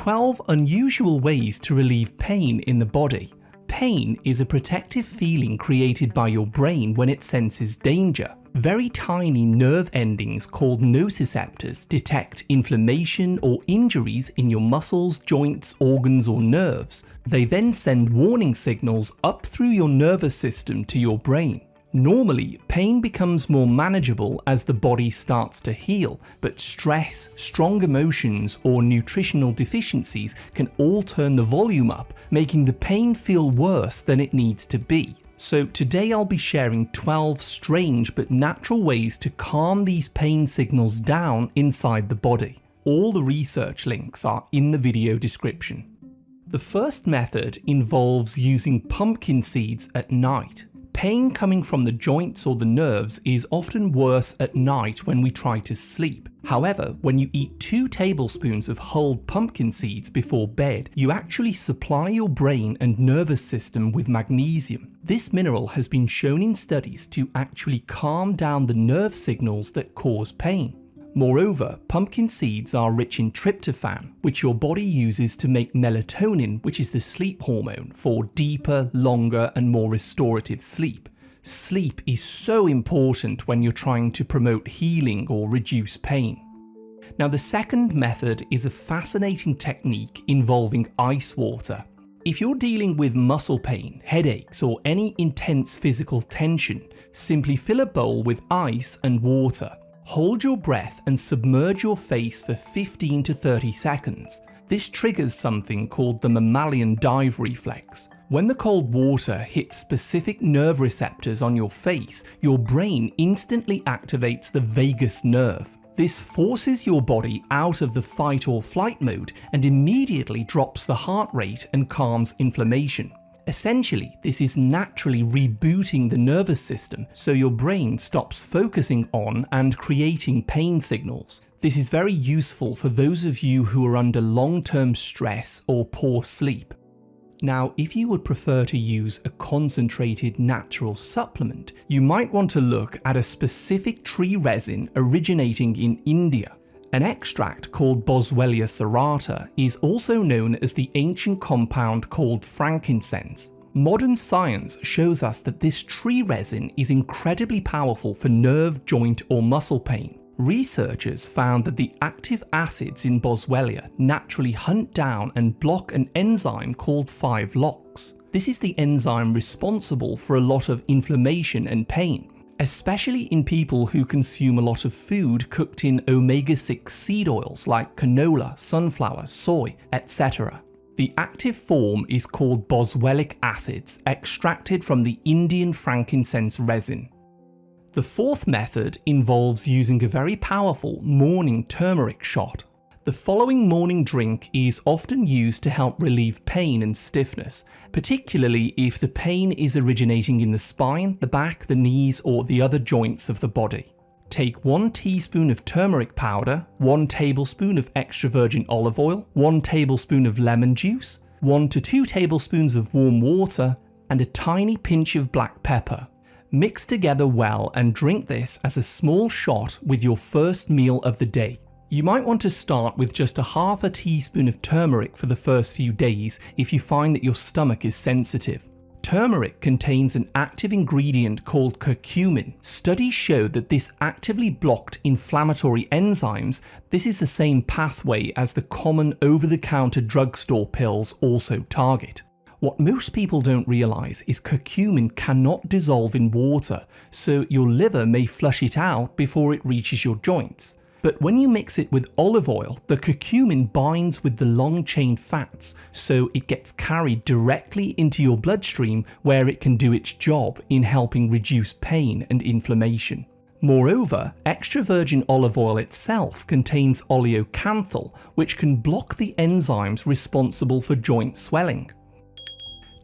12 unusual ways to relieve pain in the body. Pain is a protective feeling created by your brain when it senses danger. Very tiny nerve endings called nociceptors detect inflammation or injuries in your muscles, joints, organs, or nerves. They then send warning signals up through your nervous system to your brain. Normally, pain becomes more manageable as the body starts to heal, but stress, strong emotions, or nutritional deficiencies can all turn the volume up, making the pain feel worse than it needs to be. So today I'll be sharing 12 strange but natural ways to calm these pain signals down inside the body. All the research links are in the video description. The first method involves using pumpkin seeds at night. Pain coming from the joints or the nerves is often worse at night when we try to sleep. However, when you eat 2 tablespoons of hulled pumpkin seeds before bed, you actually supply your brain and nervous system with magnesium. This mineral has been shown in studies to actually calm down the nerve signals that cause pain. Moreover, pumpkin seeds are rich in tryptophan, which your body uses to make melatonin, which is the sleep hormone, for deeper, longer, and more restorative sleep. Sleep is so important when you're trying to promote healing or reduce pain. Now, the second method is a fascinating technique involving ice water. If you're dealing with muscle pain, headaches, or any intense physical tension, simply fill a bowl with ice and water. Hold your breath and submerge your face for 15 to 30 seconds. This triggers something called the mammalian dive reflex. When the cold water hits specific nerve receptors on your face, your brain instantly activates the vagus nerve. This forces your body out of the fight or flight mode and immediately drops the heart rate and calms inflammation. Essentially, this is naturally rebooting the nervous system so your brain stops focusing on and creating pain signals. This is very useful for those of you who are under long-term stress or poor sleep. Now, if you would prefer to use a concentrated natural supplement, you might want to look at a specific tree resin originating in India. An extract called Boswellia serrata is also known as the ancient compound called frankincense. Modern science shows us that this tree resin is incredibly powerful for nerve, joint, or muscle pain. Researchers found that the active acids in Boswellia naturally hunt down and block an enzyme called 5-LOX. This is the enzyme responsible for a lot of inflammation and pain, especially in people who consume a lot of food cooked in omega-6 seed oils like canola, sunflower, soy, etc. The active form is called boswellic acids, extracted from the Indian frankincense resin. The fourth method involves using a very powerful morning turmeric shot. The following morning drink is often used to help relieve pain and stiffness, particularly if the pain is originating in the spine, the back, the knees, or the other joints of the body. Take 1 teaspoon of turmeric powder, 1 tablespoon of extra virgin olive oil, 1 tablespoon of lemon juice, 1 to 2 tablespoons of warm water, and a tiny pinch of black pepper. Mix together well and drink this as a small shot with your first meal of the day. You might want to start with just a half a teaspoon of turmeric for the first few days if you find that your stomach is sensitive. Turmeric contains an active ingredient called curcumin. Studies show that this actively blocked inflammatory enzymes. This is the same pathway as the common over-the-counter drugstore pills also target. What most people don't realize is curcumin cannot dissolve in water, so your liver may flush it out before it reaches your joints. But when you mix it with olive oil, the curcumin binds with the long-chain fats, so it gets carried directly into your bloodstream where it can do its job in helping reduce pain and inflammation. Moreover, extra virgin olive oil itself contains oleocanthal, which can block the enzymes responsible for joint swelling.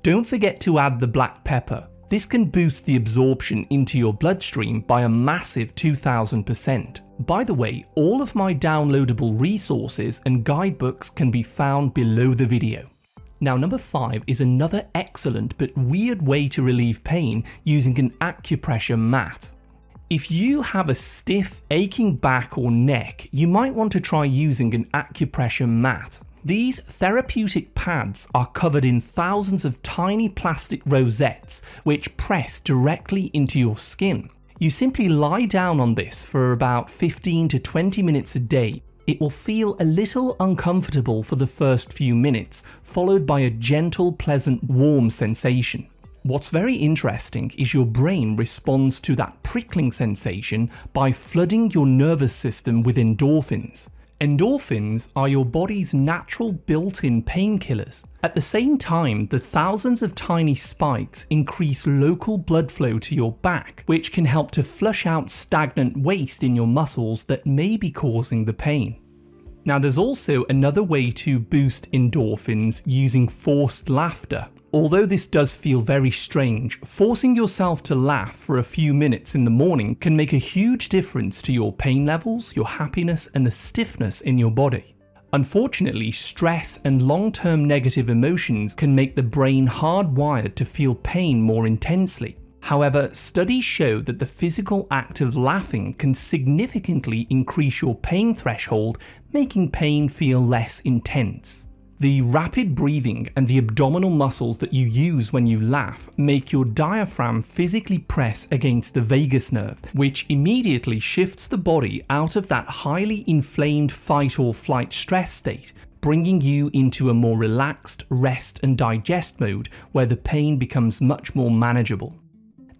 Don't forget to add the black pepper. This can boost the absorption into your bloodstream by a massive 2000%. By the way, all of my downloadable resources and guidebooks can be found below the video. Now, number 5 is another excellent but weird way to relieve pain using an acupressure mat. If you have a stiff, aching back or neck, you might want to try using an acupressure mat. These therapeutic pads are covered in thousands of tiny plastic rosettes which press directly into your skin. You simply lie down on this for about 15 to 20 minutes a day. It will feel a little uncomfortable for the first few minutes, followed by a gentle, pleasant, warm sensation. What's very interesting is your brain responds to that prickling sensation by flooding your nervous system with endorphins. Endorphins are your body's natural built-in painkillers. At the same time, the thousands of tiny spikes increase local blood flow to your back, which can help to flush out stagnant waste in your muscles that may be causing the pain. Now, there's also another way to boost endorphins using forced laughter. Although this does feel very strange, forcing yourself to laugh for a few minutes in the morning can make a huge difference to your pain levels, your happiness, and the stiffness in your body. Unfortunately, stress and long-term negative emotions can make the brain hardwired to feel pain more intensely. However, studies show that the physical act of laughing can significantly increase your pain threshold, making pain feel less intense. The rapid breathing and the abdominal muscles that you use when you laugh make your diaphragm physically press against the vagus nerve, which immediately shifts the body out of that highly inflamed fight or flight stress state, bringing you into a more relaxed rest and digest mode where the pain becomes much more manageable.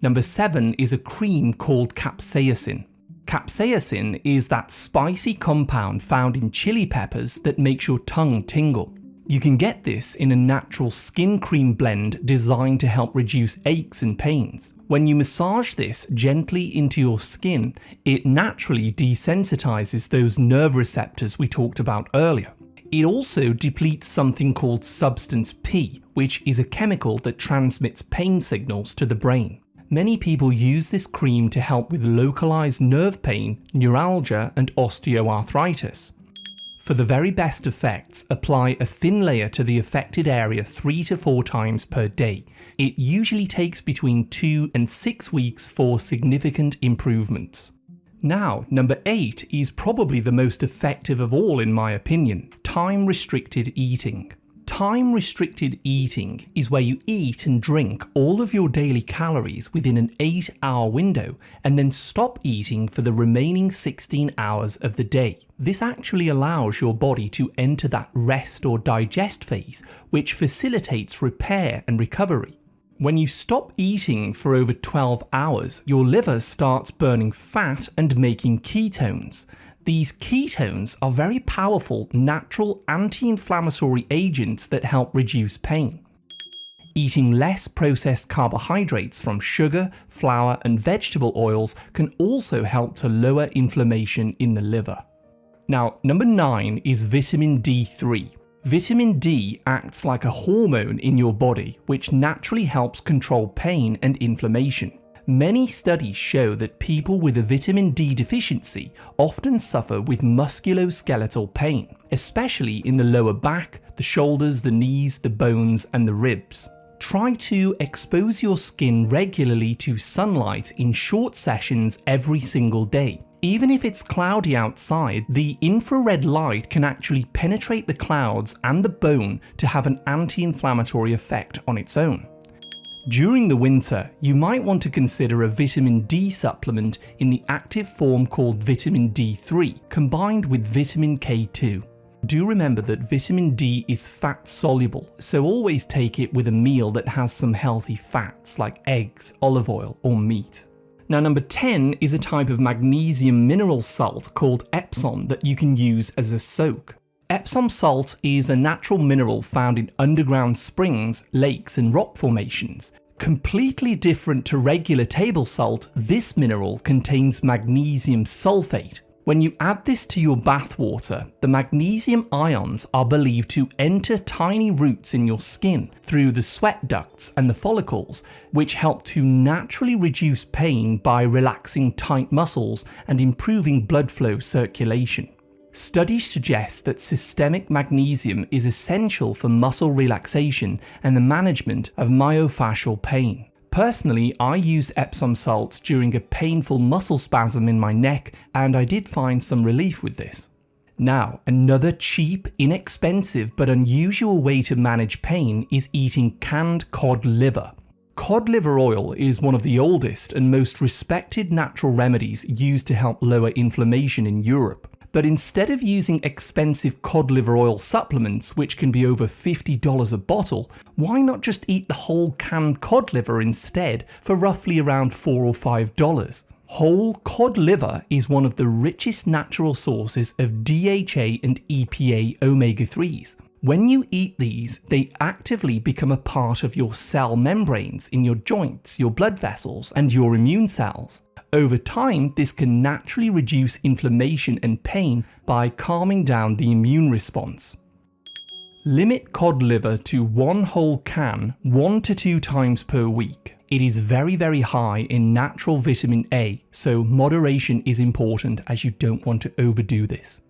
Number 7 is a cream called capsaicin. Capsaicin is that spicy compound found in chili peppers that makes your tongue tingle. You can get this in a natural skin cream blend designed to help reduce aches and pains. When you massage this gently into your skin, it naturally desensitizes those nerve receptors we talked about earlier. It also depletes something called substance P, which is a chemical that transmits pain signals to the brain. Many people use this cream to help with localized nerve pain, neuralgia, and osteoarthritis. For the very best effects, apply a thin layer to the affected area 3 to 4 times per day. It usually takes between 2 and 6 weeks for significant improvements. Now, number 8 is probably the most effective of all in my opinion, time-restricted eating. Time-restricted eating is where you eat and drink all of your daily calories within an 8-hour window and then stop eating for the remaining 16 hours of the day. This actually allows your body to enter that rest or digest phase, which facilitates repair and recovery. When you stop eating for over 12 hours, your liver starts burning fat and making ketones. These ketones are very powerful natural anti-inflammatory agents that help reduce pain. Eating less processed carbohydrates from sugar, flour, and vegetable oils can also help to lower inflammation in the liver. Now, number 9 is vitamin D3. Vitamin D acts like a hormone in your body, which naturally helps control pain and inflammation. Many studies show that people with a vitamin D deficiency often suffer with musculoskeletal pain, especially in the lower back, the shoulders, the knees, the bones, and the ribs. Try to expose your skin regularly to sunlight in short sessions every single day. Even if it's cloudy outside, the infrared light can actually penetrate the clouds and the bone to have an anti-inflammatory effect on its own. During the winter, you might want to consider a vitamin D supplement in the active form called vitamin D3, combined with vitamin K2. Do remember that vitamin D is fat soluble, so always take it with a meal that has some healthy fats like eggs, olive oil, or meat. Now, number 10 is a type of magnesium mineral salt called Epsom that you can use as a soak. Epsom salt is a natural mineral found in underground springs, lakes, and rock formations. Completely different to regular table salt, this mineral contains magnesium sulfate. When you add this to your bath water, the magnesium ions are believed to enter tiny roots in your skin through the sweat ducts and the follicles, which help to naturally reduce pain by relaxing tight muscles and improving blood flow circulation. Studies suggest that systemic magnesium is essential for muscle relaxation and the management of myofascial pain. Personally, I use Epsom salts during a painful muscle spasm in my neck, and I did find some relief with this. Now, another cheap, inexpensive but unusual way to manage pain is eating canned cod liver. Cod liver oil is one of the oldest and most respected natural remedies used to help lower inflammation in Europe. But instead of using expensive cod liver oil supplements, which can be over $50 a bottle, why not just eat the whole canned cod liver instead for roughly around $4 or $5? Whole cod liver is one of the richest natural sources of DHA and EPA omega-3s. When you eat these, they actively become a part of your cell membranes in your joints, your blood vessels, and your immune cells. Over time, this can naturally reduce inflammation and pain by calming down the immune response. Limit cod liver to one whole can 1 to 2 times per week. It is very high in natural vitamin A, so moderation is important as you don't want to overdo this.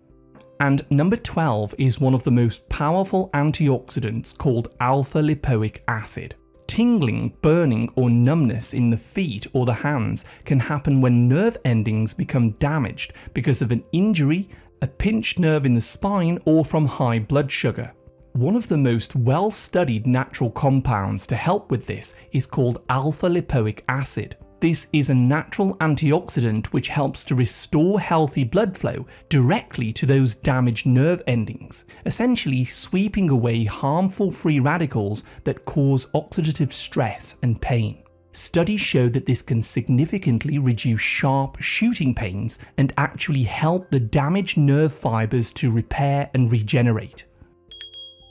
And number 12 is one of the most powerful antioxidants called alpha-lipoic acid. Tingling, burning, or numbness in the feet or the hands can happen when nerve endings become damaged because of an injury, a pinched nerve in the spine, or from high blood sugar. One of the most well-studied natural compounds to help with this is called alpha-lipoic acid. This is a natural antioxidant which helps to restore healthy blood flow directly to those damaged nerve endings, essentially sweeping away harmful free radicals that cause oxidative stress and pain. Studies show that this can significantly reduce sharp shooting pains and actually help the damaged nerve fibers to repair and regenerate.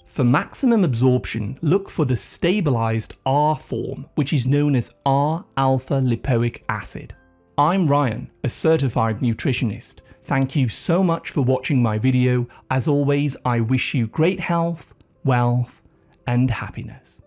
For maximum absorption, look for the stabilized R form, which is known as R-alpha-lipoic acid. I'm Ryan, a certified nutritionist. Thank you so much for watching my video. As always, I wish you great health, wealth, and happiness.